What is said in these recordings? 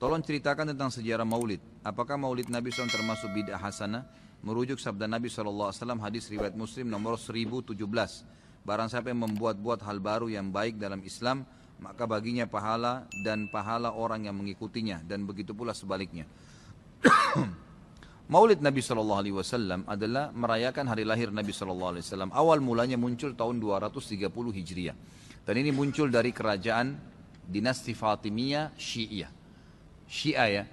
Tolong ceritakan tentang sejarah maulid. Apakah maulid Nabi SAW termasuk bid'ah hasanah? Merujuk sabda Nabi SAW, hadis riwayat Muslim nomor 1017. Barang siapa yang membuat-buat hal baru yang baik dalam Islam, maka baginya pahala dan pahala orang yang mengikutinya, dan begitu pula sebaliknya. Maulid Nabi SAW adalah merayakan hari lahir Nabi SAW. Awal mulanya muncul tahun 230 Hijriah. Dan ini muncul dari kerajaan dinasti Fatimiyah Syiah. Syiah ya,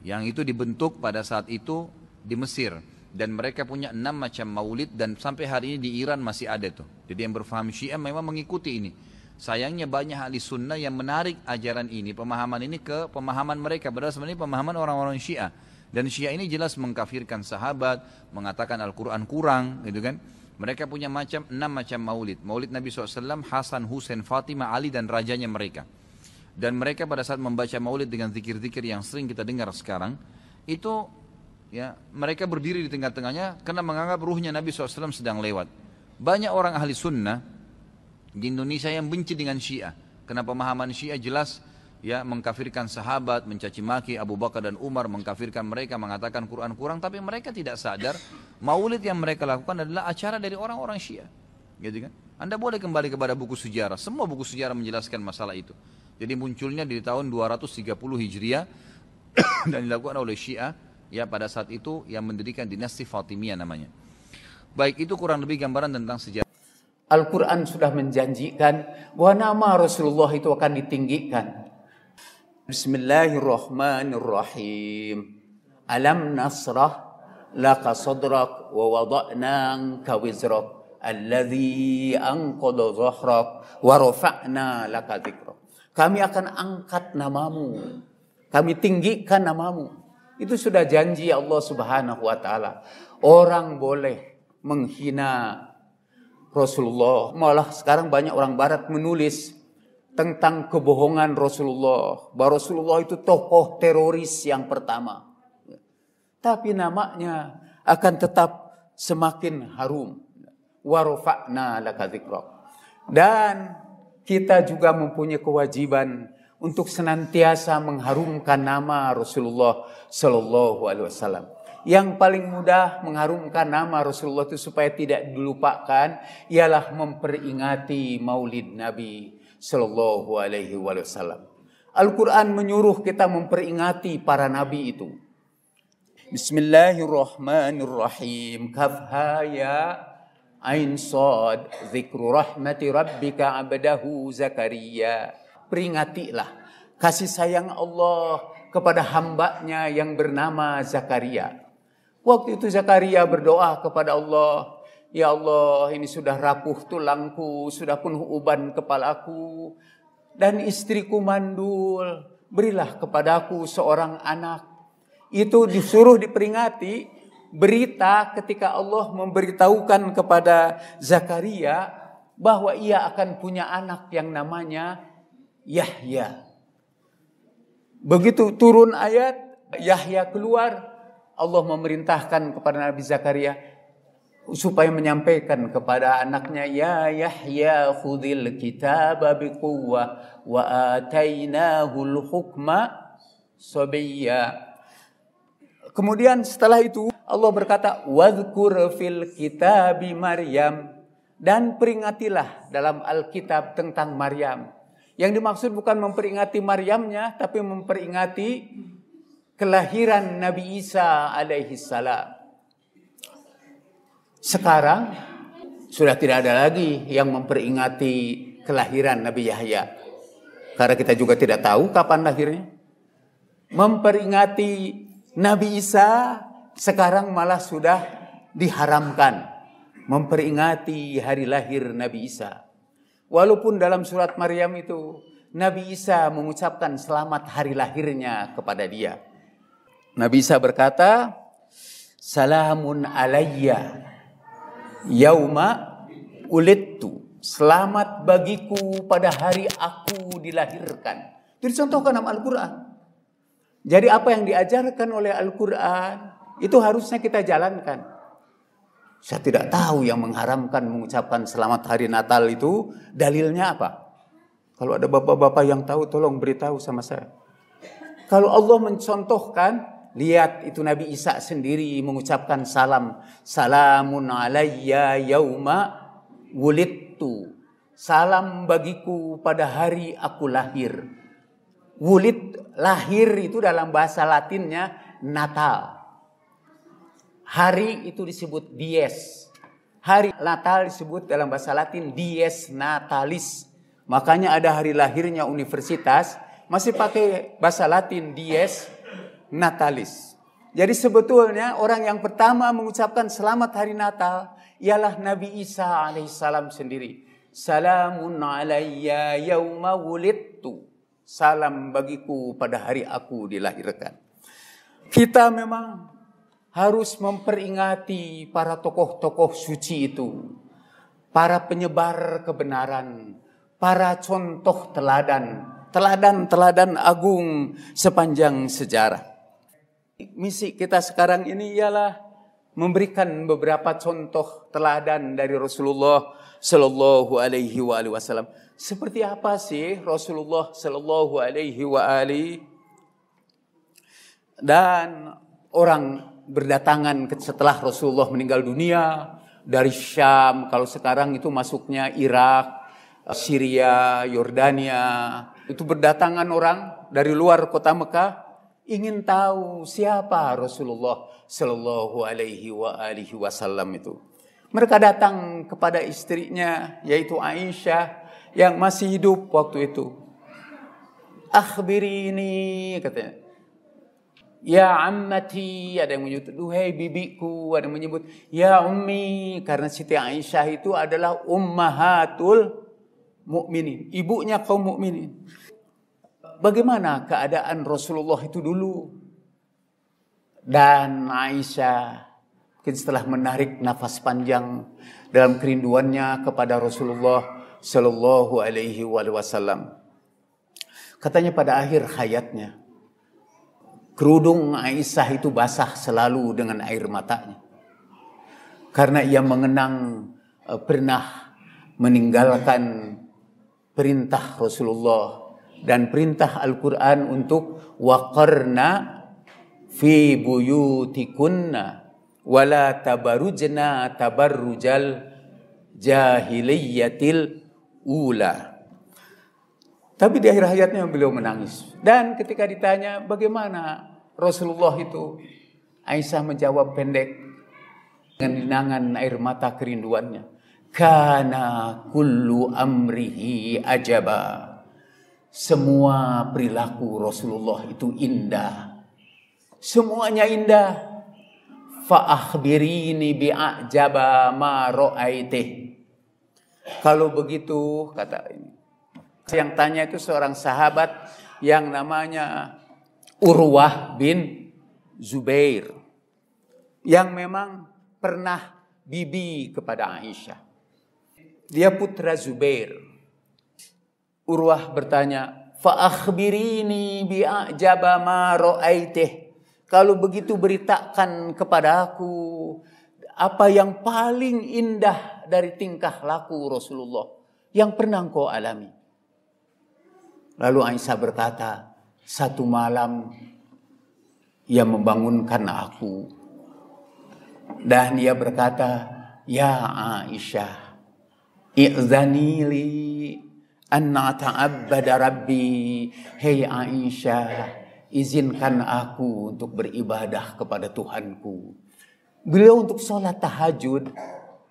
yang itu dibentuk pada saat itu di Mesir. Dan mereka punya 6 macam maulid, dan sampai hari ini di Iran masih ada tuh. Jadi yang berfaham Syiah memang mengikuti ini. Sayangnya banyak ahli sunnah yang menarik ajaran ini, pemahaman ini ke pemahaman mereka. Padahal sebenarnya pemahaman orang-orang Syiah. Dan Syiah ini jelas mengkafirkan sahabat, mengatakan Al-Quran kurang, gitu kan. Mereka punya 6 macam maulid. Maulid Nabi SAW, Hasan, Husain, Fatimah, Ali, dan rajanya mereka. Dan mereka pada saat membaca maulid dengan zikir-zikir yang sering kita dengar sekarang, itu ya mereka berdiri di tengah-tengahnya karena menganggap ruhnya Nabi SAW sedang lewat. Banyak orang ahli sunnah di Indonesia yang benci dengan Syiah. Karena pemahaman Syiah jelas ya mengkafirkan sahabat, mencaci maki Abu Bakar dan Umar, mengkafirkan mereka, mengatakan Quran kurang, tapi mereka tidak sadar maulid yang mereka lakukan adalah acara dari orang-orang Syiah. Gitu kan? Anda boleh kembali kepada buku sejarah, semua buku sejarah menjelaskan masalah itu. Jadi munculnya di tahun 230 Hijriah dan dilakukan oleh Syiah ya pada saat itu yang mendirikan dinasti Fatimiyah namanya. Baik, itu kurang lebih gambaran tentang sejarah. Al-Quran sudah menjanjikan bahwa nama Rasulullah itu akan ditinggikan. Bismillahirrahmanirrahim. Alam nasrah laka sadrak wa wada'na anka wizrak alladhi anqadha dhahrak wa rafa'na laka dhikrak. Kami akan angkat namamu, kami tinggikan namamu. Itu sudah janji Allah Subhanahu wa taala. Orang boleh menghina Rasulullah. Malah sekarang banyak orang barat menulis tentang kebohongan Rasulullah, bahwa Rasulullah itu tokoh teroris yang pertama. Tapi namanya akan tetap semakin harum. Wa rafa'na laka dzikrak. Dan kita juga mempunyai kewajiban untuk senantiasa mengharumkan nama Rasulullah Sallallahu Alaihi Wasallam. Yang paling mudah mengharumkan nama Rasulullah itu supaya tidak dilupakan ialah memperingati Maulid Nabi Sallallahu Alaihi Wasallam. Al-Quran menyuruh kita memperingati para nabi itu. Bismillahirrahmanirrahim. Kafha ya Ain Sad, zikru rahmati rabbika abdahu Zakaria. Peringatilah kasih sayang Allah kepada hambanya yang bernama Zakaria. Waktu itu Zakaria berdoa kepada Allah, ya Allah, ini sudah rapuh tulangku, sudah penuh uban kepalaku, dan istriku mandul, berilah kepadaku seorang anak. Itu disuruh diperingati. Berita ketika Allah memberitahukan kepada Zakaria bahwa ia akan punya anak yang namanya Yahya. Begitu turun ayat, Yahya keluar, Allah memerintahkan kepada Nabi Zakaria supaya menyampaikan kepada anaknya, ya Yahya khudhil kitaba biquwwah wa atainahul hukma sabiyya. Kemudian setelah itu Allah berkata, wadhkur fil kitabi Maryam, dan peringatilah dalam Alkitab tentang Maryam. Yang dimaksud bukan memperingati Maryamnya, tapi memperingati kelahiran Nabi Isa alaihi salam. Sekarang sudah tidak ada lagi yang memperingati kelahiran Nabi Yahya, karena kita juga tidak tahu kapan lahirnya. Memperingati Nabi Isa sekarang malah sudah diharamkan, memperingati hari lahir Nabi Isa. Walaupun dalam surat Maryam itu Nabi Isa mengucapkan selamat hari lahirnya kepada dia. Nabi Isa berkata, salamun alayya yauma ulidtu. Selamat bagiku pada hari aku dilahirkan. Itu dicontohkan dalam Al-Quran. Jadi apa yang diajarkan oleh Al-Quran itu harusnya kita jalankan. Saya tidak tahu yang mengharamkan mengucapkan selamat hari Natal itu dalilnya apa. Kalau ada bapak-bapak yang tahu tolong beritahu sama saya. Kalau Allah mencontohkan, lihat itu Nabi Isa sendiri mengucapkan salam. Salamun alayya yauma wulidtu. Salam bagiku pada hari aku lahir. Wulid, lahir itu dalam bahasa Latinnya Natal. Hari itu disebut dies. Hari Natal disebut dalam bahasa Latin dies natalis. Makanya ada hari lahirnya universitas masih pakai bahasa Latin dies natalis. Jadi sebetulnya orang yang pertama mengucapkan selamat hari Natal ialah Nabi Isa alaihissalam sendiri. Salamun alayya yauma wulidtu. Salam bagiku pada hari aku dilahirkan. Kita memang harus memperingati para tokoh-tokoh suci itu. Para penyebar kebenaran. Para contoh teladan. Teladan-teladan agung sepanjang sejarah. Misi kita sekarang ini ialah memberikan beberapa contoh teladan dari Rasulullah Sallallahu Alaihi Wasallam. Seperti apa sih Rasulullah Sallallahu Alaihi Wasallam? Dan orang berdatangan setelah Rasulullah meninggal dunia dari Syam. Kalau sekarang itu masuknya Irak, Syria, Yordania. Itu berdatangan orang dari luar kota Mekah ingin tahu siapa Rasulullah Sallallahu Alaihi Wasallam itu. Mereka datang kepada istrinya yaitu Aisyah yang masih hidup waktu itu. Akhbirini, katanya. Ya ammati, ada yang menyebut duhai bibiku, ada yang menyebut ya ummi, karena Siti Aisyah itu adalah ummahatul mukminin, ibunya kaum mukminin. Bagaimana keadaan Rasulullah itu dulu? Dan Aisyah setelah menarik nafas panjang dalam kerinduannya kepada Rasulullah Sallallahu Alaihi Wasallam. Katanya pada akhir hayatnya, kerudung Aisyah itu basah selalu dengan air matanya. Karena ia mengenang pernah meninggalkan perintah Rasulullah dan perintah Al-Quran untuk waqarna fi buyutikunna wala tabarujna tabarrujal jahiliyatil ula. Tapi di akhir hayatnya beliau menangis. Dan ketika ditanya bagaimana Rasulullah itu, Aisyah menjawab pendek dengan linangan air mata kerinduannya. Kana kullu amrihi ajaba. Semua perilaku Rasulullah itu indah. Semuanya indah. Fa akhbirini bi'ajaba ma ra'aitih. Kalau begitu, kata ini. Yang tanya itu seorang sahabat yang namanya Urwah bin Zubair. Yang memang pernah bibi kepada Aisyah. Dia putra Zubair. Urwah bertanya, fa akhbirini bi'ajaba ma ra'aitih. Kalau begitu beritakan kepada aku apa yang paling indah dari tingkah laku Rasulullah yang pernah engkau alami. Lalu Aisyah berkata, satu malam ia membangunkan aku. Dan ia berkata, ya Aisyah, i'zani li an ata'abbada rabbi. Hei Aisyah, izinkan aku untuk beribadah kepada Tuhanku. Beliau untuk sholat tahajud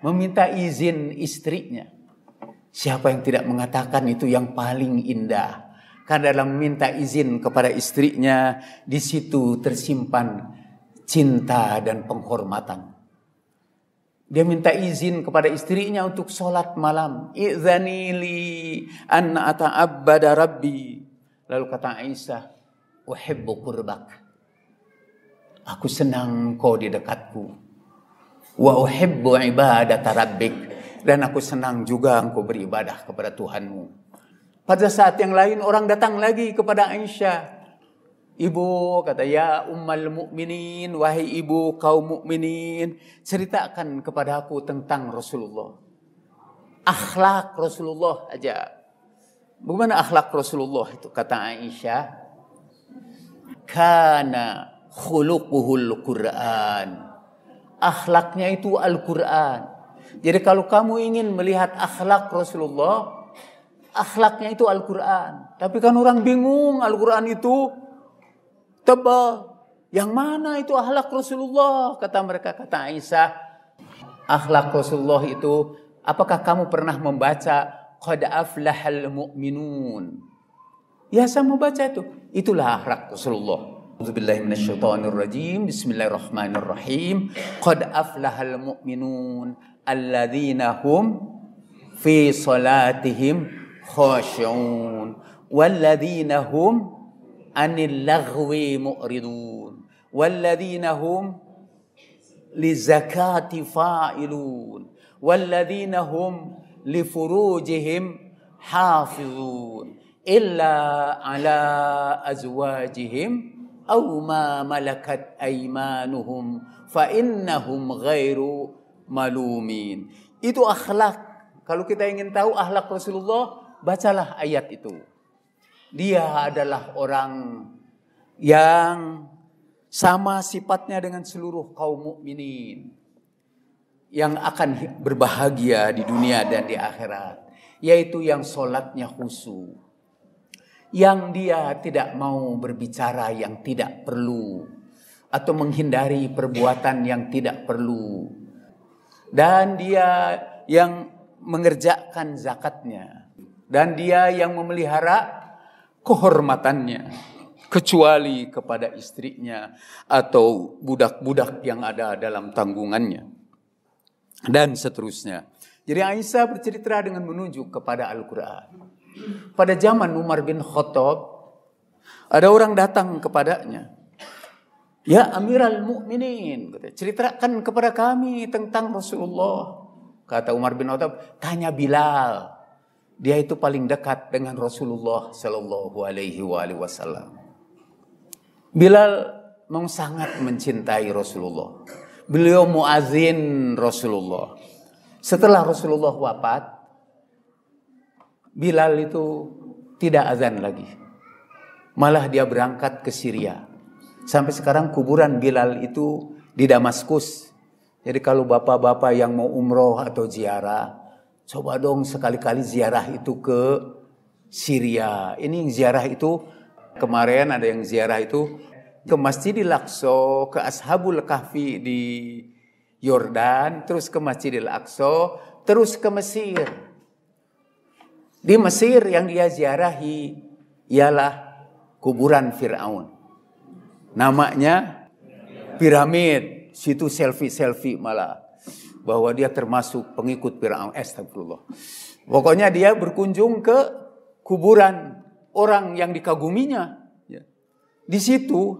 meminta izin istrinya. Siapa yang tidak mengatakan itu yang paling indah? Karena dalam meminta izin kepada istrinya, di situ tersimpan cinta dan penghormatan. Dia minta izin kepada istrinya untuk sholat malam. I'zani li an ata'abbada rabbi. Lalu kata Aisyah, uhibbu qurbak. Aku senang kau di dekatku. Wa uhibbu ibadata rabbik. Dan aku senang juga engkau beribadah kepada Tuhanmu. Pada saat yang lain orang datang lagi kepada Aisyah. Ibu, kata, ya ummal mukminin, wahai ibu kaum mukminin, ceritakan kepada aku tentang Rasulullah. Akhlak Rasulullah aja. Bagaimana akhlak Rasulullah itu? Kata Aisyah, kana khuluquhul Quran. Akhlaknya itu Al-Quran. Jadi kalau kamu ingin melihat akhlak Rasulullah, akhlaknya itu Al-Quran. Tapi kan orang bingung, Al-Quran itu tebal. Yang mana itu akhlak Rasulullah? Kata mereka, kata Aisyah, akhlak Rasulullah itu, apakah kamu pernah membaca qad aflahal mu'minun? Ya, saya membaca itu. Itulah akhlak Rasulullah. A'udzubillahi minasyaitonirrajim. Bismillahirrahmanirrahim. Qad aflahal mu'minun alladzina hum fi salatihim khashi'un walladzina hum anil laghwi mu'ridun walladzina hum lizakati fa'ilun walladzina hum lifurujihim hafizun illa ala azwajihim aw ma malakat aymanuhum fa innahum ghairu malumin. Itu akhlak. Kalau kita ingin tahu akhlak Rasulullah, bacalah ayat itu. Dia adalah orang yang sama sifatnya dengan seluruh kaum mukminin, yang akan berbahagia di dunia dan di akhirat, yaitu yang sholatnya khusyuk, yang dia tidak mau berbicara yang tidak perlu, atau menghindari perbuatan yang tidak perlu, dan dia yang mengerjakan zakatnya, dan dia yang memelihara kehormatannya, kecuali kepada istrinya atau budak-budak yang ada dalam tanggungannya, dan seterusnya. Jadi Aisyah bercerita dengan menunjuk kepada Al-Quran. Pada zaman Umar bin Khattab, ada orang datang kepadanya. Ya Amiral Mukminin, ceritakan kepada kami tentang Rasulullah. Kata Umar bin Khattab, tanya Bilal. Dia itu paling dekat dengan Rasulullah Sallallahu Alaihi Wasallam. Bilal memang sangat mencintai Rasulullah. Beliau muazin Rasulullah. Setelah Rasulullah wafat, Bilal itu tidak azan lagi. Malah dia berangkat ke Syria. Sampai sekarang kuburan Bilal itu di Damaskus. Jadi kalau bapak-bapak yang mau umroh atau ziarah, coba dong sekali-kali ziarah itu ke Syria. Ini yang ziarah itu, kemarin ada yang ziarah itu ke Masjidil Aqsa, ke Ashabul Kahfi di Yordan, terus ke Masjidil Aqsa, terus ke Mesir. Di Mesir yang dia ziarahi ialah kuburan Fir'aun. Namanya piramid. Situ selfie malah. Bahwa dia termasuk pengikut Fir'aun. Astagfirullah. Pokoknya dia berkunjung ke kuburan orang yang dikaguminya. Di situ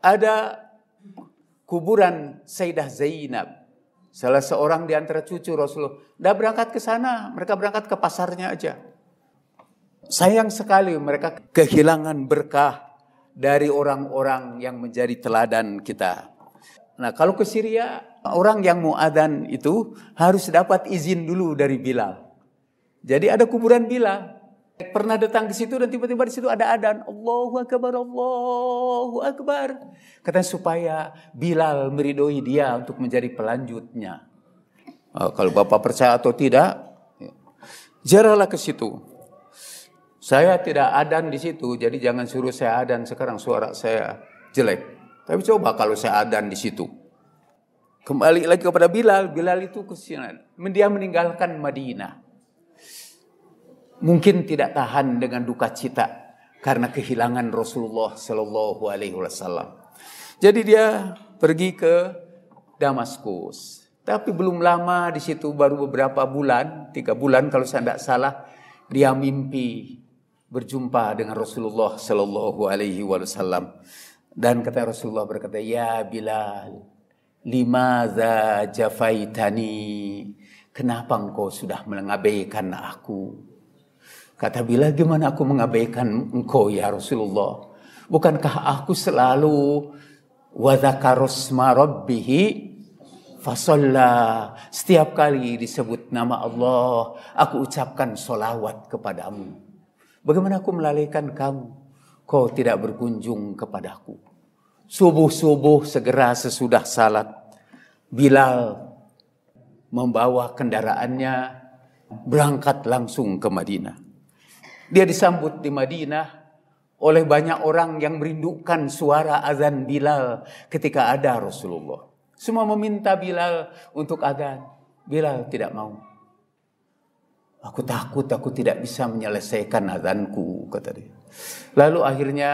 ada kuburan Sayyidah Zainab. Salah seorang di antara cucu Rasulullah. Dah berangkat ke sana. Mereka berangkat ke pasarnya aja. Sayang sekali mereka kehilangan berkah dari orang-orang yang menjadi teladan kita. Nah kalau ke Syria, orang yang mau adzan itu harus dapat izin dulu dari Bilal. Jadi ada kuburan Bilal. Pernah datang ke situ dan tiba-tiba di situ ada adzan. Allahu Akbar, Allahu Akbar. Katanya supaya Bilal meridhoi dia untuk menjadi pelanjutnya. Kalau Bapak percaya atau tidak, ziarahlah ke situ. Saya tidak adzan di situ, jadi jangan suruh saya adzan sekarang, suara saya jelek. Tapi coba kalau saya adzan di situ. Kembali lagi kepada Bilal. Bilal itu kesianan. Dia meninggalkan Madinah. Mungkin tidak tahan dengan duka cita karena kehilangan Rasulullah Sallallahu Alaihi Wasallam. Jadi dia pergi ke Damaskus. Tapi belum lama di situ, baru beberapa bulan, 3 bulan kalau saya tidak salah, dia mimpi berjumpa dengan Rasulullah Sallallahu Alaihi Wasallam. Dan kata Rasulullah berkata, ya Bilal, limadza jafaitani, kenapa engkau sudah mengabaikan aku? Kata Bilal, gimana aku mengabaikan engkau ya Rasulullah? Bukankah aku selalu wa dzakarasma rabbih fasalla, setiap kali disebut nama Allah aku ucapkan solawat kepadamu. Bagaimana aku melalaikan kamu? kau tidak berkunjung kepadaku. Subuh-subuh segera sesudah salat, Bilal membawa kendaraannya berangkat langsung ke Madinah. Dia disambut di Madinah oleh banyak orang yang merindukan suara azan Bilal ketika ada Rasulullah. Semua meminta Bilal untuk azan. Bilal tidak mau. Aku takut aku tidak bisa menyelesaikan azanku, kata dia. Lalu akhirnya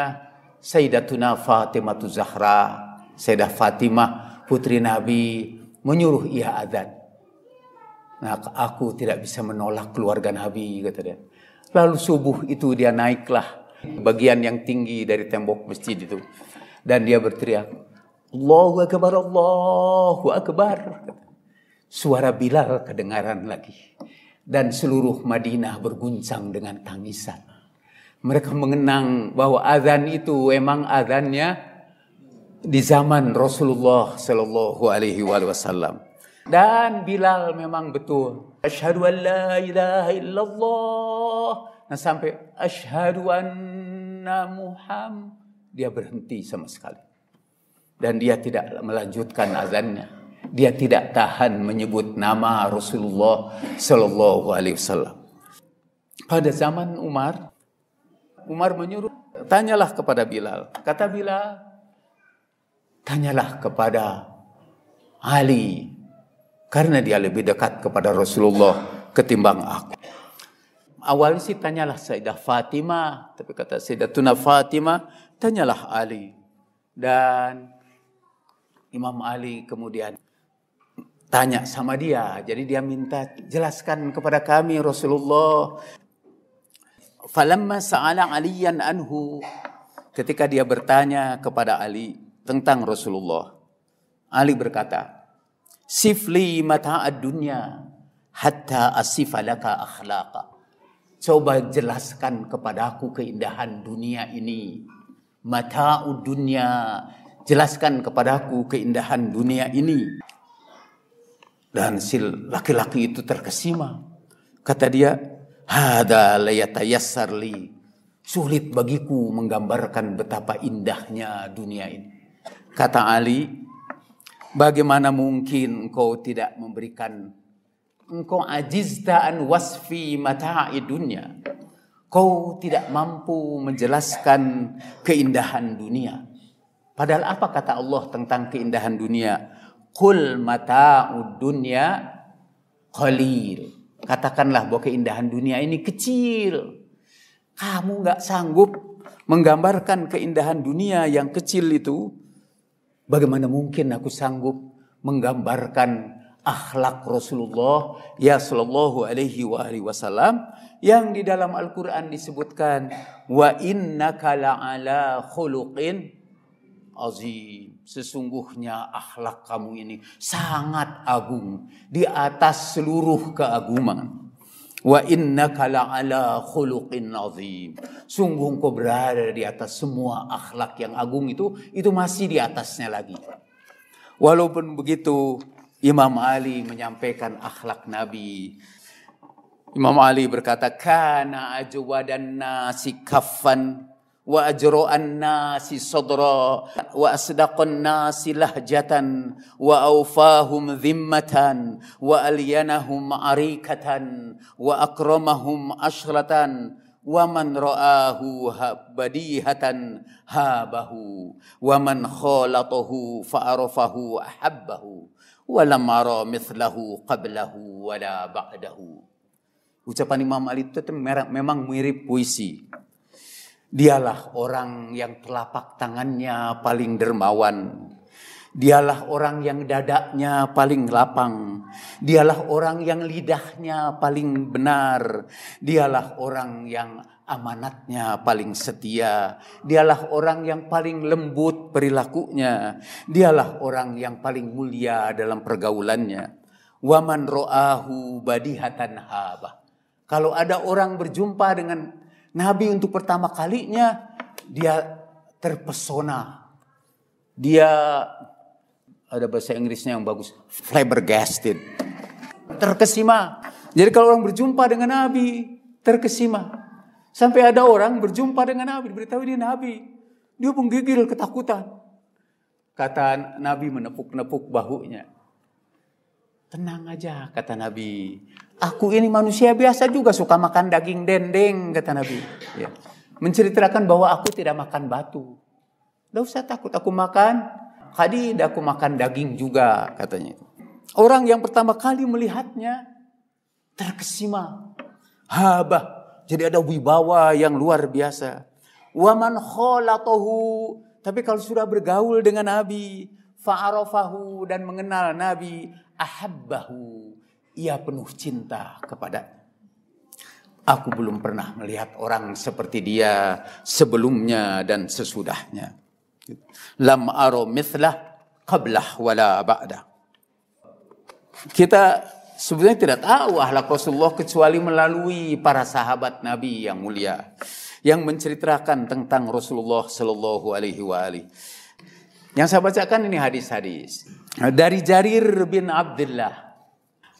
Sayyidatuna Fatimah Zahra, Sayyidah Fatimah putri Nabi menyuruh ia azan. Nah, aku tidak bisa menolak keluarga Nabi, kata dia. Lalu subuh itu dia naiklah bagian yang tinggi dari tembok masjid itu. Dan dia berteriak, Allahu Akbar, Allahu Akbar. Suara Bilal kedengaran lagi. Dan seluruh Madinah berguncang dengan tangisan. Mereka mengenang bahwa azan itu memang azannya di zaman Rasulullah Sallallahu Alaihi Wasallam. Dan Bilal memang betul. Asyhadu an la ilaha illallah. Nah sampai asyhadu anna Muhammad. Dia berhenti sama sekali. Dan dia tidak melanjutkan azannya. Dia tidak tahan menyebut nama Rasulullah Sallallahu Alaihi Wasallam. Pada zaman Umar menyuruh, tanyalah kepada Bilal. Kata Bilal, tanyalah kepada Ali, karena dia lebih dekat kepada Rasulullah ketimbang aku. Awalnya sih tanyalah Sayyidah Fatimah, tapi kata Sayyidatuna Fatimah, tanyalah Ali. Dan Imam Ali kemudian tanya sama dia. Jadi dia minta, jelaskan kepada kami Rasulullah. Falamma sa'ala Aliyan anhu. Ketika dia bertanya kepada Ali tentang Rasulullah, Ali berkata, Sifli mata'ad dunya hatta asifa laka akhlaqa. Coba jelaskan kepadaku keindahan dunia ini. Mata'ud dunya. Jelaskan kepadaku keindahan dunia ini. Dan si laki-laki itu terkesima. Kata dia, hada layatayassar li. Sulit bagiku menggambarkan betapa indahnya dunia ini. Kata Ali, bagaimana mungkin engkau tidak memberikan, engkau ajizta an wasfi mata'i dunya. Kau tidak mampu menjelaskan keindahan dunia. Padahal apa kata Allah tentang keindahan dunia? Qul mata'ud dunya qalil. Katakanlah bahwa keindahan dunia ini kecil. Kamu gak sanggup menggambarkan keindahan dunia yang kecil itu. Bagaimana mungkin aku sanggup menggambarkan akhlak Rasulullah ya sallallahu alaihi wasallam yang di dalam Al-Quran disebutkan wa innaka la'ala khuluqin azim. Sesungguhnya akhlak kamu ini sangat agung, di atas seluruh keagungan. Wa innaka la'ala khuluqin azim. Sungguh engkau berada di atas semua akhlak yang agung itu masih di atasnya lagi. Walaupun begitu, Imam Ali menyampaikan akhlak Nabi. Imam Ali berkata, kana ajwadan nasi kaffan wa ajra'an nasi sadra wa asdaqan nasi lahjatan wa awfahum dhimmatan wa alyanahum arikatan wa akramahum ashratan wa man ra'ahu badihatan habahu wa man khalatahu fa'arafahu ahabbahu wa lam ara mithlahu qablahu wala ba'dahu. Ucapan Imam Ali itu memang mirip puisi. Dialah orang yang telapak tangannya paling dermawan. Dialah orang yang dadanya paling lapang. Dialah orang yang lidahnya paling benar. Dialah orang yang amanatnya paling setia. Dialah orang yang paling lembut perilakunya. Dialah orang yang paling mulia dalam pergaulannya. Waman ro'ahu badihatan haba. Kalau ada orang berjumpa dengan Nabi untuk pertama kalinya, dia terpesona. Dia, ada bahasa Inggrisnya yang bagus, flabbergasted. Terkesima. Jadi kalau orang berjumpa dengan Nabi, terkesima. Sampai ada orang berjumpa dengan Nabi, diberitahu ini Nabi. Dia menggigil ketakutan. Kata Nabi menepuk-nepuk bahunya. Tenang aja, kata Nabi. Aku ini manusia biasa juga suka makan daging dendeng, kata Nabi. Ya. Menceritakan bahwa aku tidak makan batu. Tidak usah takut, aku makan hadid, aku makan daging juga, katanya. Orang yang pertama kali melihatnya terkesima, habah. Jadi ada wibawa yang luar biasa. Waman kholatohu, tapi kalau sudah bergaul dengan Nabi, fa'arafahu, dan mengenal Nabi, ahabbahu, ia penuh cinta kepadanya. Aku belum pernah melihat orang seperti dia sebelumnya dan sesudahnya. Lam aro mithlah qablah wala ba'dah. Kita sebenarnya tidak tahu akhlak Rasulullah kecuali melalui para sahabat Nabi yang mulia yang menceritakan tentang Rasulullah sallallahu alaihi wa alihi. Yang saya bacakan ini hadis-hadis dari Jarir bin Abdullah.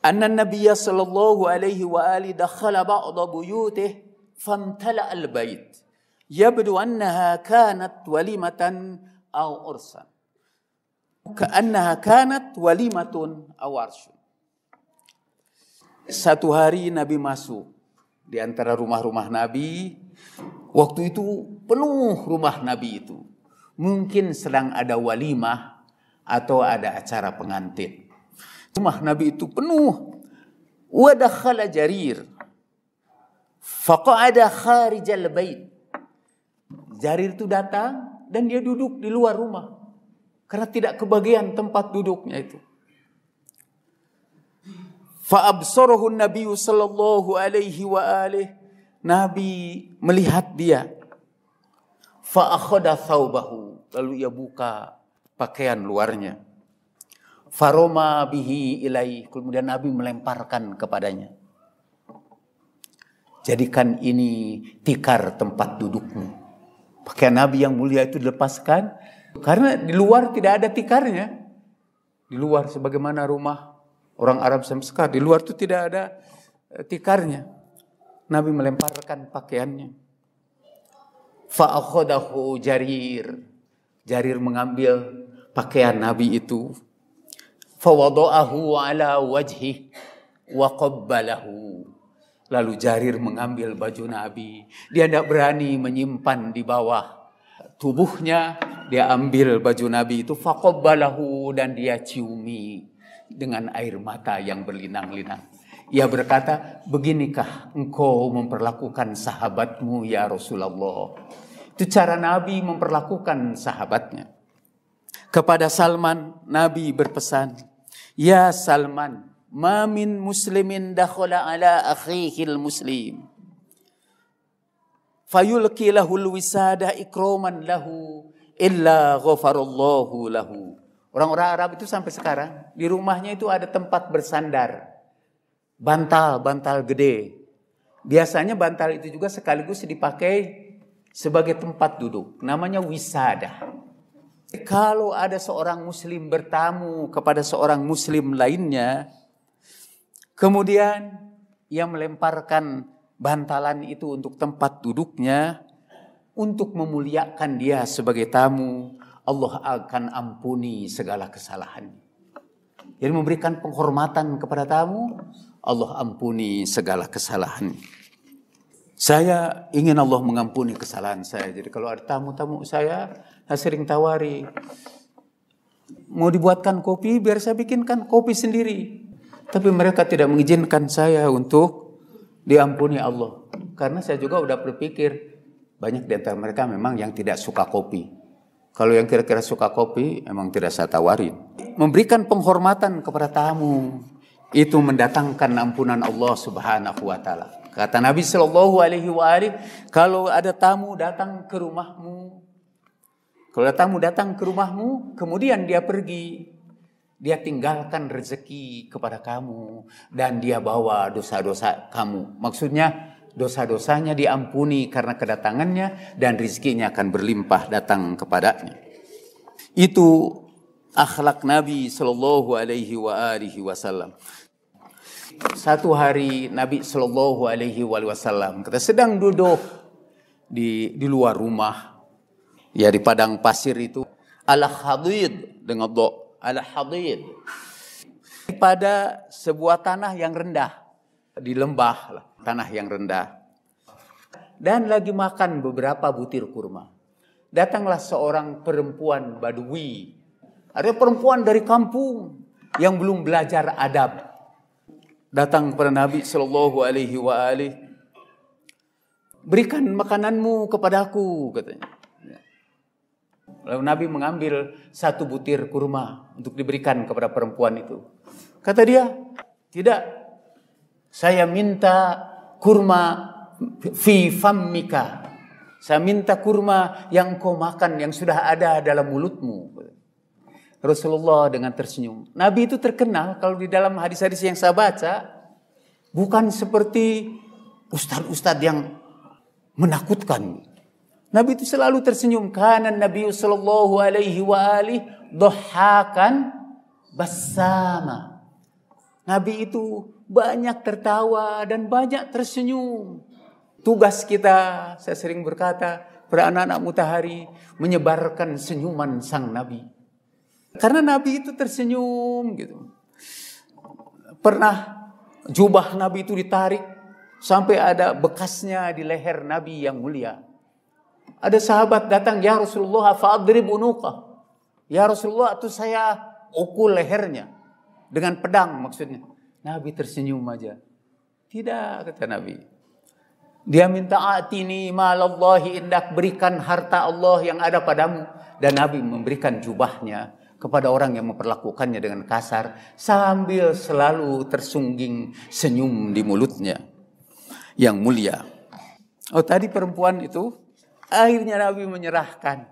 Anna Nabiyya sallallahu alaihi wa alihi dakhala ba'da buyutih famtala al-bait yabdu annaha kanat walimatan aw ursan ka'annaha kanat walimatun aw arshun. Satu hari Nabi masuk di antara rumah-rumah Nabi. Waktu itu penuh rumah Nabi itu. Mungkin sedang ada walimah atau ada acara pengantin. Rumah Nabi itu penuh. Wa dakhala Jarir faqa'ada kharijal bait. Jarir itu datang dan dia duduk di luar rumah karena tidak kebagian tempat duduknya itu. Fa absarahu Nabi sallallahu alaihi wa alihi. Nabi melihat dia. Fa akhadha thawbahu, lalu ia buka pakaian luarnya. Faroma bihi ilai, kemudian Nabi melemparkan kepadanya. Jadikan ini tikar tempat dudukmu. Pakaian Nabi yang mulia itu dilepaskan karena di luar tidak ada tikarnya. Di luar sebagaimana rumah orang Arab sampai sekarang, di luar itu tidak ada tikarnya. Nabi melemparkan pakaiannya. Fa akhadahu Jarir. Jarir mengambil pakaian Nabi itu. Fa wada'ahu ala wajhi wa qabbalahu. Lalu Jarir mengambil baju Nabi. Dia tidak berani menyimpan di bawah tubuhnya. Dia ambil baju Nabi itu. Fa qabbalahu, dan dia ciumi dengan air mata yang berlinang-linang. Ia berkata, beginikah engkau memperlakukan sahabatmu ya Rasulullah? Itu cara Nabi memperlakukan sahabatnya. Kepada Salman, Nabi berpesan, ya Salman, ma min muslimin dakhala ala akhihil muslim fayulqi lahul wisada ikraman lahu illa ghafarallahu lahu. Orang-orang Arab itu sampai sekarang di rumahnya itu ada tempat bersandar. Bantal gede. Biasanya bantal itu juga sekaligus dipakai sebagai tempat duduk. Namanya wisada. Kalau ada seorang muslim bertamu kepada seorang muslim lainnya, kemudian ia melemparkan bantalan itu untuk tempat duduknya, untuk memuliakan dia sebagai tamu, Allah akan ampuni segala kesalahannya. Jadi memberikan penghormatan kepada tamu, Allah ampuni segala kesalahan. Saya ingin Allah mengampuni kesalahan saya. Jadi kalau ada tamu-tamu saya sering tawari, mau dibuatkan kopi, biar saya bikinkan kopi sendiri. Tapi mereka tidak mengizinkan saya untuk diampuni Allah. Karena saya juga udah berpikir, banyak di antara mereka memang yang tidak suka kopi. Kalau yang kira-kira suka kopi, emang tidak saya tawarin. Memberikan penghormatan kepada tamu, itu mendatangkan ampunan Allah subhanahu wa ta'ala. Kata Nabi sallallahu alaihi wa alihi, kalau ada tamu datang ke rumahmu, kemudian dia pergi, dia tinggalkan rezeki kepada kamu, dan dia bawa dosa-dosa kamu. Maksudnya dosa-dosanya diampuni karena kedatangannya, dan rezekinya akan berlimpah datang kepadanya. Itu akhlak Nabi sallallahu alaihi wa alihi wasallam. Satu hari Nabi sallallahu alaihi wasallam kita sedang duduk di luar rumah, ya di padang pasir itu. Al-hadid dengan do, al-hadid. Pada sebuah tanah yang rendah, di lembah lah, tanah yang rendah. Dan lagi makan beberapa butir kurma. Datanglah seorang perempuan Badui. Ada perempuan dari kampung yang belum belajar adab. Datang kepada Nabi Sallallahu Alaihi Wasallam. Berikan makananmu kepadaku, katanya. Lalu Nabi mengambil satu butir kurma untuk diberikan kepada perempuan itu. Kata dia, tidak. Saya minta kurma fi fammika. Saya minta kurma yang kau makan, yang sudah ada dalam mulutmu. Rasulullah dengan tersenyum. Nabi itu terkenal kalau di dalam hadis-hadis yang saya baca, bukan seperti ustadz-ustadz yang menakutkan. Nabi itu selalu tersenyum. Kana Nabi sallallahu alaihi wa alihi dhahakan bassama. Nabi itu banyak tertawa dan banyak tersenyum. Tugas kita, saya sering berkata, pada anak-anak Mutahari, menyebarkan senyuman sang Nabi. Karena Nabi itu tersenyum gitu. Pernah jubah Nabi itu ditarik sampai ada bekasnya di leher Nabi yang mulia. Ada sahabat datang, ya Rasulullah, fa'adrib unuqah. Ya Rasulullah, itu saya ukul lehernya dengan pedang maksudnya. Nabi tersenyum aja. Tidak, kata Nabi. Dia minta atini malallahi indak, berikan harta Allah yang ada padamu. Dan Nabi memberikan jubahnya kepada orang yang memperlakukannya dengan kasar sambil selalu tersungging senyum di mulutnya yang mulia. Oh, tadi perempuan itu akhirnya Nabi menyerahkan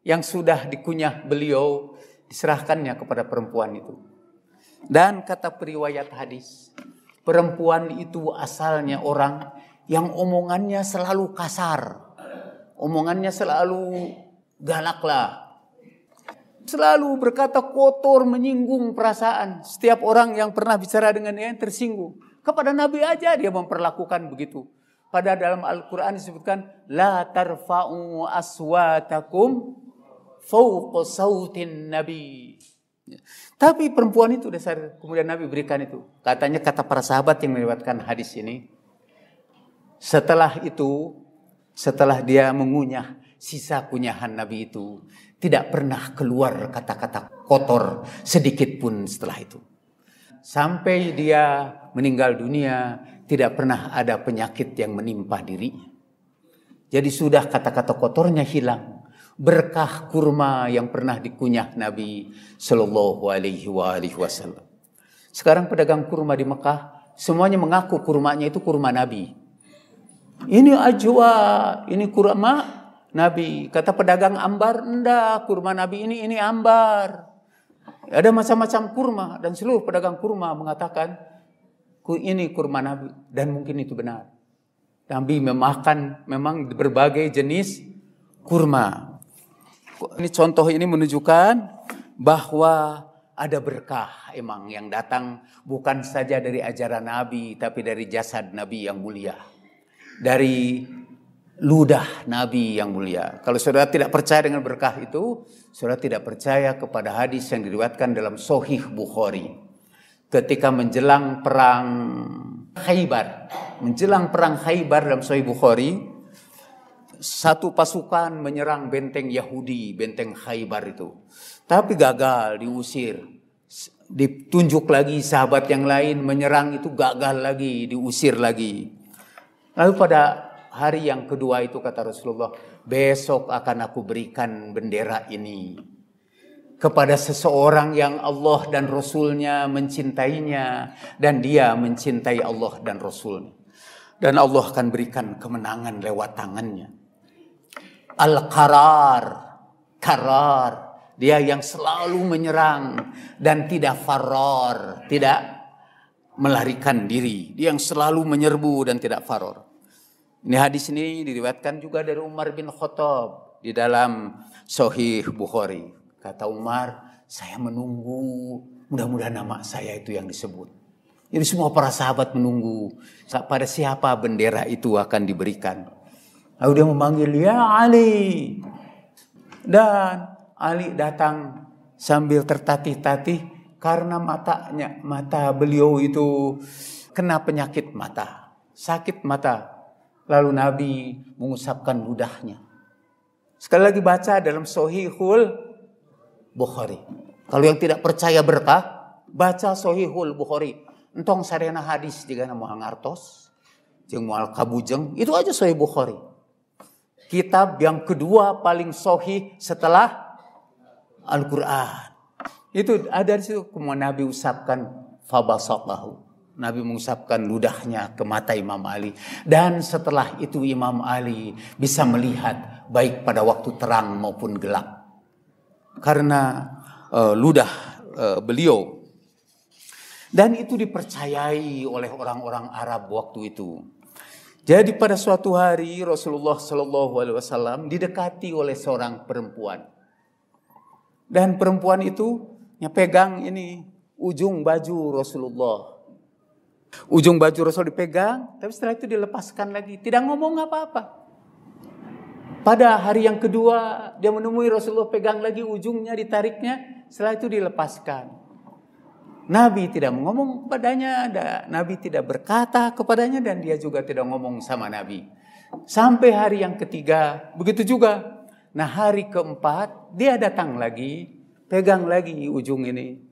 yang sudah dikunyah beliau, diserahkannya kepada perempuan itu. Dan kata periwayat hadis, perempuan itu asalnya orang yang omongannya selalu kasar, omongannya selalu galak lah. Selalu berkata kotor, menyinggung perasaan. Setiap orang yang pernah bicara dengan dia tersinggung. Kepada Nabi aja dia memperlakukan begitu. Pada dalam Al-Quran disebutkan, La tarfa'u aswatakum fawqa sautin Nabi. Tapi perempuan itu dasar, kemudian Nabi berikan itu. Katanya kata para sahabat yang meriwayatkan hadis ini. Setelah itu, setelah dia mengunyah sisa kunyahan Nabi itu, tidak pernah keluar kata-kata kotor sedikit pun setelah itu. Sampai dia meninggal dunia, tidak pernah ada penyakit yang menimpa dirinya. Jadi sudah kata-kata kotornya hilang. Berkah kurma yang pernah dikunyah Nabi Sallallahu Alaihi Wasallam. Sekarang pedagang kurma di Mekah, semuanya mengaku kurmanya itu kurma Nabi. Ini ajwa, ini kurma Nabi. Kata pedagang ambar, enggak, kurma Nabi ini ambar. Ada macam-macam kurma dan seluruh pedagang kurma mengatakan ini kurma Nabi, dan mungkin itu benar. Nabi memakan memang berbagai jenis kurma. Ini contoh ini menunjukkan bahwa ada berkah emang yang datang bukan saja dari ajaran Nabi, tapi dari jasad Nabi yang mulia, dari ludah Nabi yang mulia. Kalau saudara tidak percaya dengan berkah itu, saudara tidak percaya kepada hadis yang diriwayatkan dalam Sahih Bukhari. Ketika menjelang perang Khaybar, dalam Sahih Bukhari, satu pasukan menyerang benteng Yahudi, benteng Khaybar itu. Tapi gagal, diusir. Ditunjuk lagi sahabat yang lain menyerang itu, gagal lagi, diusir lagi. Lalu pada hari yang kedua itu kata Rasulullah, besok akan aku berikan bendera ini kepada seseorang yang Allah dan Rasulnya mencintainya, dan dia mencintai Allah dan Rasulnya. Dan Allah akan berikan kemenangan lewat tangannya. Al-Qarar, dia yang selalu menyerang dan tidak faror, tidak melarikan diri. Dia yang selalu menyerbu dan tidak faror. Ini hadis ini diriwayatkan juga dari Umar bin Khattab di dalam Sahih Bukhari. Kata Umar, saya menunggu, mudah-mudahan nama saya itu yang disebut. Jadi semua para sahabat menunggu pada siapa bendera itu akan diberikan. Lalu dia memanggil, ya Ali. Dan Ali datang sambil tertatih-tatih karena mata beliau itu kena penyakit mata, sakit mata. Lalu Nabi mengusapkan ludahnya. Sekali lagi baca dalam Sahihul Bukhari. Kalau yang tidak percaya berkah, baca Sahihul Bukhari. Entong sarena hadis jika nama ngartos, jeung moal kabujeng, itu aja Sahih Bukhari. Kitab yang kedua paling sahih setelah Al-Quran. Itu ada di situ. Kemudian Nabi usapkan fabasaqahu. Nabi mengusapkan ludahnya ke mata Imam Ali. Dan setelah itu Imam Ali bisa melihat baik pada waktu terang maupun gelap. Karena ludah beliau. Dan itu dipercayai oleh orang-orang Arab waktu itu. Jadi pada suatu hari Rasulullah SAW didekati oleh seorang perempuan. Dan perempuan itu pegang ini ujung baju Rasulullah. Ujung baju Rasul dipegang, tapi setelah itu dilepaskan lagi. Tidak ngomong apa-apa. Pada hari yang kedua dia menemui Rasulullah, pegang lagi ujungnya, ditariknya. Setelah itu dilepaskan. Nabi tidak ngomong padanya, Nabi tidak berkata kepadanya, dan dia juga tidak ngomong sama Nabi. Sampai hari yang ketiga, begitu juga. Nah hari keempat, dia datang lagi, pegang lagi ujung ini.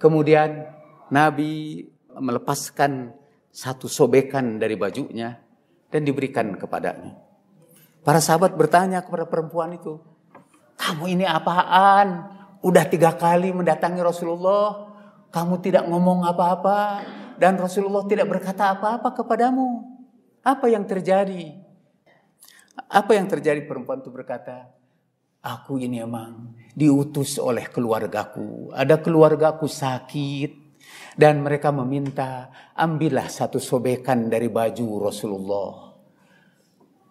Kemudian Nabi melepaskan satu sobekan dari bajunya dan diberikan kepadanya. Para sahabat bertanya kepada perempuan itu, kamu ini apaan? Udah 3 kali mendatangi Rasulullah, kamu tidak ngomong apa-apa, dan Rasulullah tidak berkata apa-apa kepadamu. Apa yang terjadi? Apa yang terjadi? Perempuan itu berkata, aku ini emang diutus oleh keluargaku. Ada keluargaku sakit, dan mereka meminta, ambillah satu sobekan dari baju Rasulullah.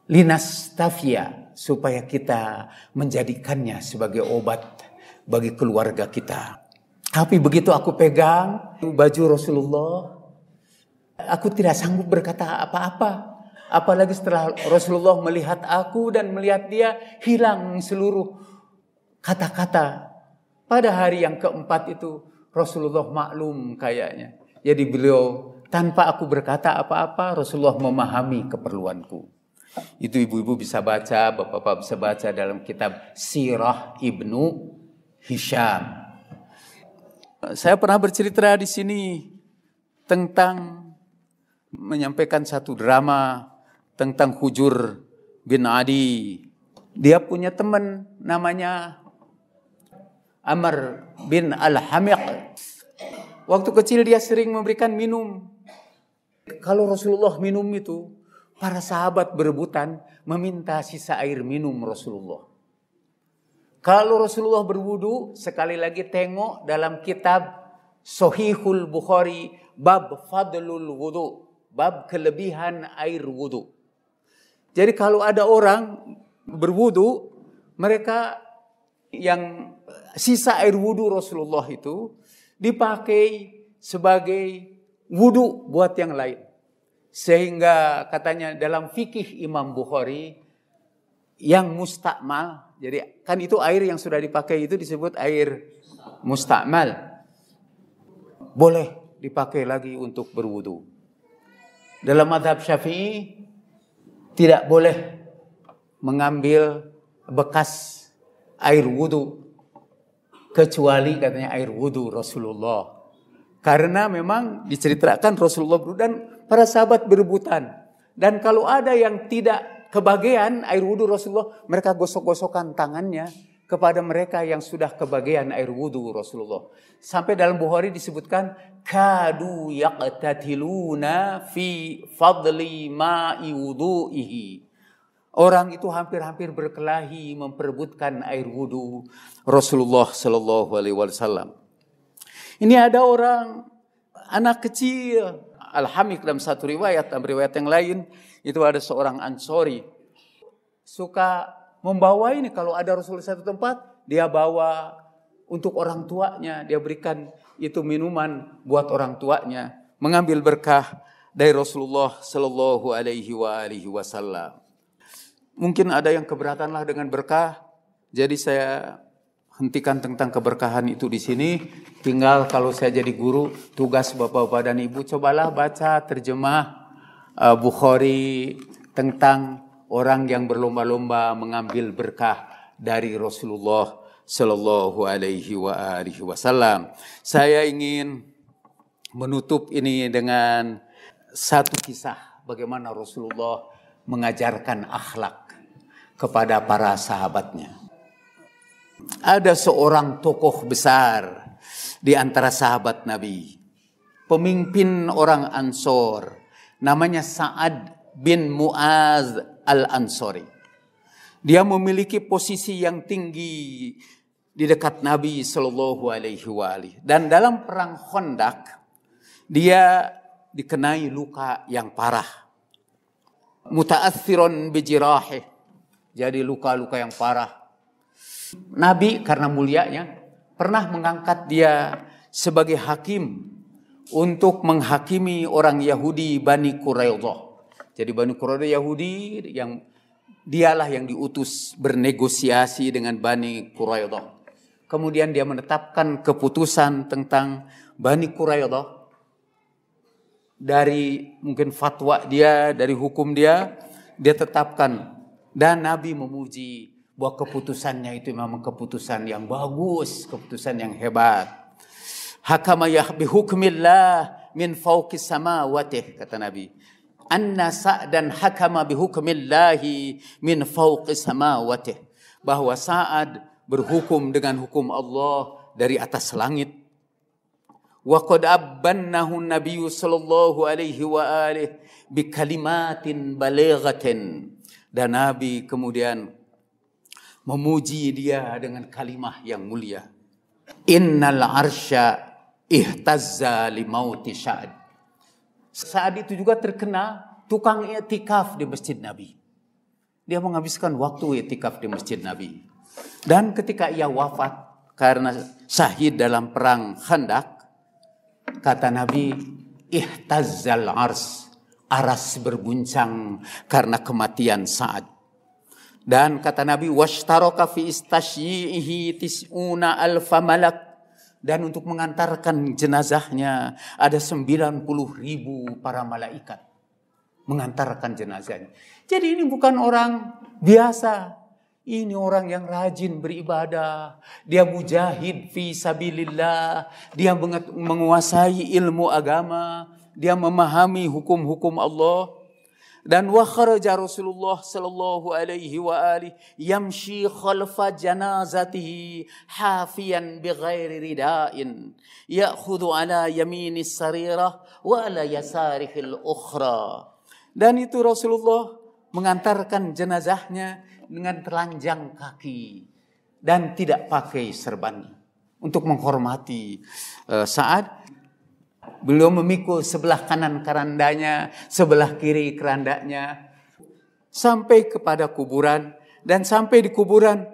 Linastafia, supaya kita menjadikannya sebagai obat bagi keluarga kita. Tapi begitu aku pegang baju Rasulullah, aku tidak sanggup berkata apa-apa. Apalagi setelah Rasulullah melihat aku dan melihat dia, hilang seluruh kata-kata. Pada hari yang keempat itu Rasulullah maklum kayaknya. Jadi beliau tanpa aku berkata apa-apa, Rasulullah memahami keperluanku. Itu ibu-ibu bisa baca, bapak-bapak bisa baca dalam kitab Sirah Ibnu Hisham. Saya pernah bercerita di sini tentang menyampaikan satu drama tentang Hujur bin Adi. Dia punya teman namanya Amr bin Al-Hamiq. Waktu kecil dia sering memberikan minum. Kalau Rasulullah minum itu, para sahabat berebutan meminta sisa air minum Rasulullah. Kalau Rasulullah berwudu, sekali lagi tengok dalam kitab Sahihul Bukhari, bab fadlul wudu, bab kelebihan air wudu. Jadi kalau ada orang berwudu, mereka yang sisa air wudu Rasulullah itu dipakai sebagai wudu buat yang lain. Sehingga katanya dalam fikih Imam Bukhari, yang mustakmal, jadi kan itu air yang sudah dipakai itu disebut air mustakmal, boleh dipakai lagi untuk berwudu. Dalam mazhab Syafi'i tidak boleh mengambil bekas air wudu kecuali katanya air wudu Rasulullah. Karena memang diceritakan Rasulullah berwudu dan para sahabat berebutan. Dan kalau ada yang tidak kebagian air wudu Rasulullah, mereka gosok-gosokkan tangannya kepada mereka yang sudah kebagian air wudu Rasulullah. Sampai dalam Bukhari disebutkan, kadu yaqtatiluna fi fadli ma'i wudu'ihi. Orang itu hampir-hampir berkelahi memperebutkan air wudu Rasulullah sallallahu alaihi wasallam. Ini ada orang anak kecil Al-Hamiq dalam satu riwayat, dalam riwayat yang lain itu ada seorang Ansori suka membawa ini, kalau ada Rasulullah satu tempat dia bawa untuk orang tuanya, dia berikan itu minuman buat orang tuanya, mengambil berkah dari Rasulullah sallallahu alaihi wasallam. Mungkin ada yang keberatanlah dengan berkah. Jadi saya hentikan tentang keberkahan itu di sini. Tinggal kalau saya jadi guru, tugas Bapak-bapak dan Ibu, cobalah baca terjemah Bukhari tentang orang yang berlomba-lomba mengambil berkah dari Rasulullah Sallallahu Alaihi Wasallam. Saya ingin menutup ini dengan satu kisah bagaimana Rasulullah mengajarkan akhlak kepada para sahabatnya. Ada seorang tokoh besar di antara sahabat Nabi, pemimpin orang Ansor, namanya Sa'ad bin Mu'az al-Ansori. Dia memiliki posisi yang tinggi di dekat Nabi Sallallahu Alaihi Wasallam. Dan dalam perang Khandaq, dia dikenai luka yang parah. Muta'athirun bijirahih. Jadi luka-luka yang parah. Nabi karena mulianya pernah mengangkat dia sebagai hakim untuk menghakimi orang Yahudi Bani Quraidah. Jadi Bani Quraidah Yahudi, yang dialah yang diutus bernegosiasi dengan Bani Quraidah. Kemudian dia menetapkan keputusan tentang Bani Quraidah. Dari mungkin fatwa dia, dari hukum dia tetapkan. Dan Nabi memuji bahwa keputusannya itu memang keputusan yang bagus, keputusan yang hebat. Hakama bihukmillah min fawqis samawati, kata Nabi. Anna Sa'dan hakama bihukmillahi min fawqis samawati. Bahwa Sa'ad berhukum dengan hukum Allah dari atas langit. Wa qad abbannahu Nabi sallallahu alaihi wa alihi bi kalimatin balighatin. Dan Nabi kemudian memuji dia dengan kalimah yang mulia. Innal arsya ihtazza li mauti Sa'ad. Sa'ad itu juga terkena tukang i'tikaf di Masjid Nabi. Dia menghabiskan waktu i'tikaf di Masjid Nabi. Dan ketika ia wafat karena syahid dalam perang Khandaq, kata Nabi, ihtazzal aras berguncang karena kematian Sa'ad. Dan kata Nabi, washtaraka fi istashyihi tis'una alfa malak. Dan untuk mengantarkan jenazahnya ada 90.000 para malaikat mengantarkan jenazahnya. Jadi ini bukan orang biasa. Ini orang yang rajin beribadah. Dia mujahid fi sabilillah. Dia menguasai ilmu agama. Dia memahami hukum-hukum Allah. Dan wa kharaja Rasulullah sallallahu alaihi wa alihi yamshi khalfa janazatihi hafiyan bighairi rida'in ya'khudhu ala yamini sarirah wa ala yasarihi al-ukhra. Dan itu Rasulullah mengantarkan jenazahnya dengan telanjang kaki dan tidak pakai serban untuk menghormati Sa'ad. Beliau memikul sebelah kanan kerandanya, sebelah kiri kerandanya sampai kepada kuburan. Dan sampai di kuburan,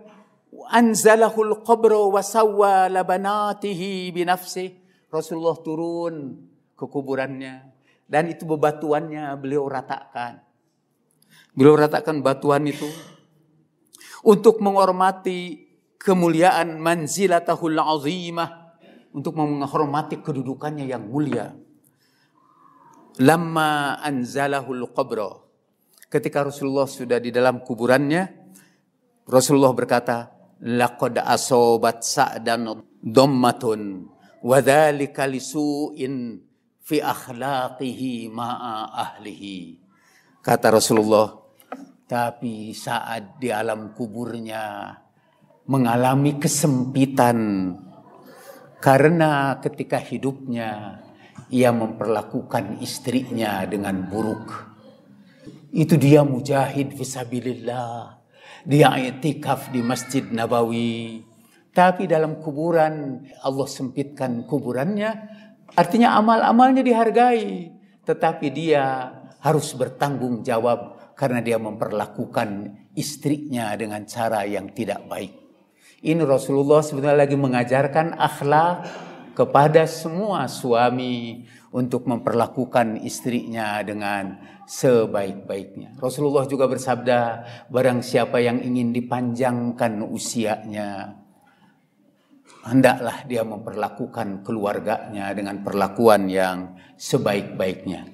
anzalahul qabra wa sawwa labanatihi binafsi. Rasulullah turun ke kuburannya dan itu bebatuannya beliau ratakan. Beliau ratakan batuan itu untuk menghormati kemuliaan manzilatahul azimah, untuk menghormati kedudukannya yang mulia. Lamma anzalahul qabra. Ketika Rasulullah sudah di dalam kuburannya, Rasulullah berkata, laqad asobat Sa'dan dhammatun wa dzalika lisu'in fi akhlaqihi ma'a ahlihi. Kata Rasulullah, tapi saat di alam kuburnya mengalami kesempitan karena ketika hidupnya ia memperlakukan istrinya dengan buruk. Itu dia mujahid fisabilillah. Dia i'tikaf di Masjid Nabawi. Tapi dalam kuburan Allah sempitkan kuburannya. Artinya amal-amalnya dihargai. Tetapi dia harus bertanggung jawab karena dia memperlakukan istrinya dengan cara yang tidak baik. Ini Rasulullah sebenarnya lagi mengajarkan akhlak kepada semua suami untuk memperlakukan istrinya dengan sebaik-baiknya. Rasulullah juga bersabda, barang siapa yang ingin dipanjangkan usianya, hendaklah dia memperlakukan keluarganya dengan perlakuan yang sebaik-baiknya.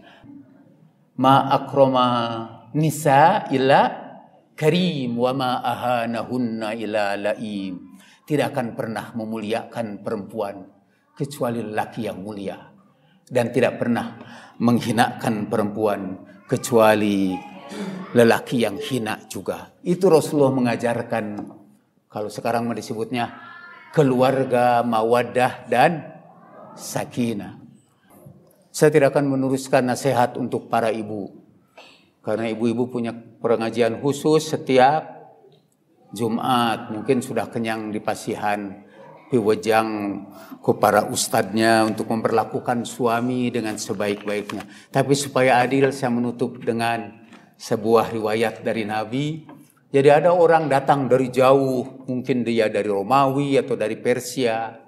Ma akrama nisa illa karim wa ma ahanahunna illa laim. Tidak akan pernah memuliakan perempuan kecuali lelaki yang mulia, dan tidak pernah menghinakan perempuan kecuali lelaki yang hina juga. Itu Rasulullah mengajarkan, kalau sekarang disebutnya keluarga mawaddah dan sakinah. Saya tidak akan meneruskan nasihat untuk para ibu, karena ibu-ibu punya pengajian khusus setiap Jumat. Mungkin sudah kenyang di Pasihan, piwajang ke para ustadznya untuk memperlakukan suami dengan sebaik-baiknya. Tapi supaya adil, saya menutup dengan sebuah riwayat dari Nabi. Jadi ada orang datang dari jauh, mungkin dia dari Romawi atau dari Persia.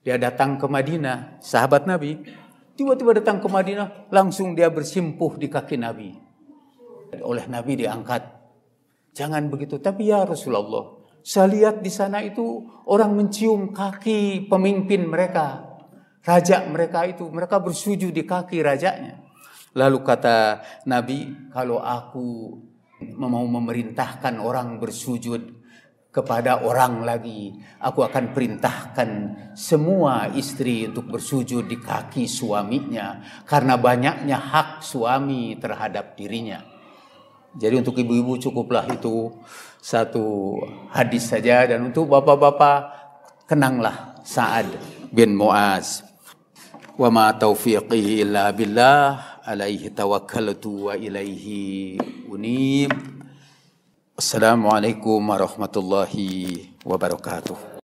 Dia datang ke Madinah, sahabat Nabi. Tiba-tiba datang ke Madinah, langsung dia bersimpuh di kaki Nabi. Oleh Nabi diangkat. Jangan begitu, tapi ya Rasulullah, saya lihat di sana itu orang mencium kaki pemimpin mereka, raja mereka itu, mereka bersujud di kaki rajanya. Lalu kata Nabi, kalau aku mau memerintahkan orang bersujud kepada orang lagi, aku akan perintahkan semua istri untuk bersujud di kaki suaminya, karena banyaknya hak suami terhadap dirinya. Jadi untuk ibu-ibu cukuplah itu satu hadis saja, dan untuk bapak-bapak kenanglah Sa'ad bin Mu'az. Wa ma taufiqi illa billah, alaihi tawakkaltu wa ilaihi unib. Assalamualaikum warahmatullahi wabarakatuh.